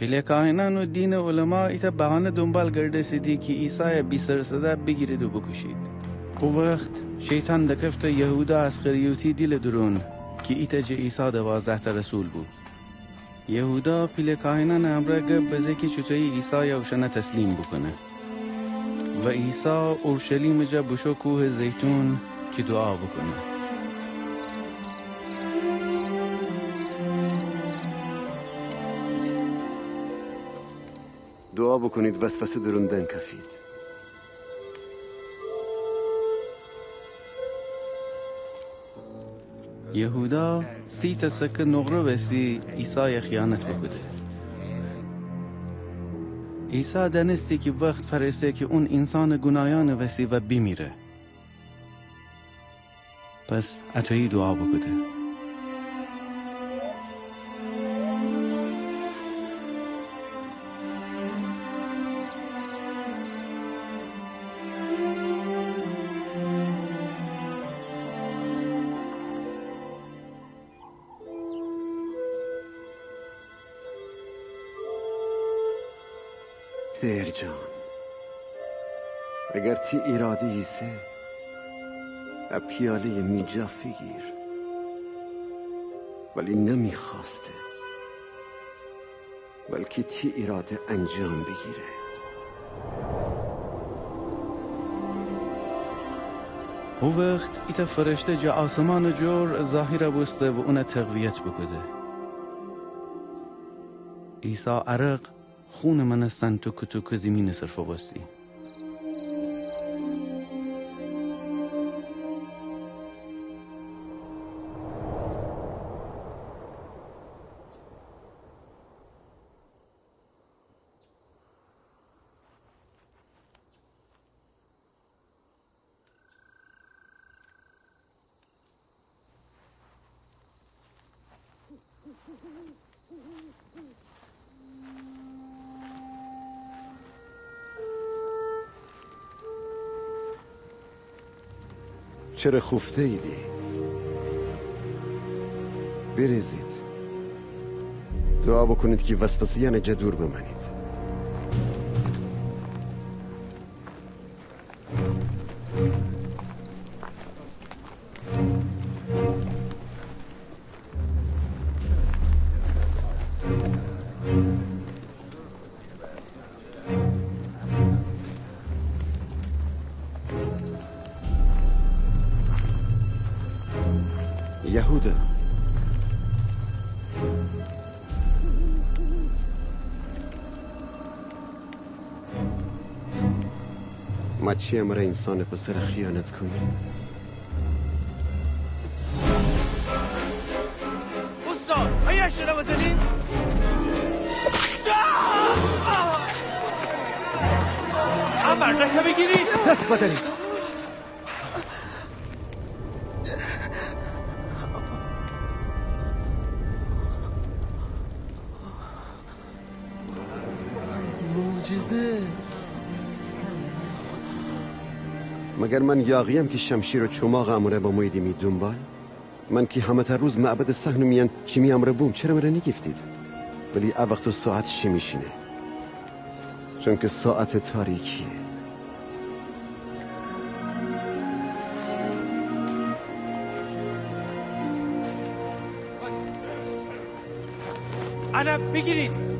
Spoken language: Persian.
پلیکاهنان و دین علما ایتا بهانه دنبال گرده سیدی که عیسی بی سرسده بگیرید و بکشید. او وقت شیطان دکفت یهودا اسخریوتی دیل درون که ایتا جه عیسی 12 رسول بود. یهودا پلیکاهنان امره گب بزه که چطوری عیسی یوشنه تسلیم بکنه و عیسی اورشلیم جا بشو کوه زیتون که دعا بکنه. دعا بکنید وسوسه دروندن کفید. یهودا 30 سکه نقره بسی عیسی خیانت بکده. عیسی دانستی که وقت فرسته که اون انسان گناهان وسی و بمیره. پس اتویی دعا بکده. پیر جان، اگر تی اراده ایسه پیاله میجا فگیر، ولی نمیخواسته بلکه تی اراده انجام بگیره. او وقت ایتا فرشته جا آسمان جور ظاهره بسته و اون تقویت بکده. عیسی عرق خون منستن تو زمین صرف بستی. چرا خفته ایدی؟ بریزید، دعا بکنید که وسوسیان جدور بمانید. یهودا، ما چی امره انسان پسر خیانت کنی؟ استاد هیش رو بزنیم؟ هم بردکه بگیرید دست بدارید. مگر من یاغیم که شمشیر و چماق امره با مویدی می دنبال؟ من که همه تا روز معبد سحن میان چی می امره بوم چرا مره نگفتید؟ ولی وقت و ساعت چی میشینه؟ چون که ساعت تاریکیه. انا بگیرید.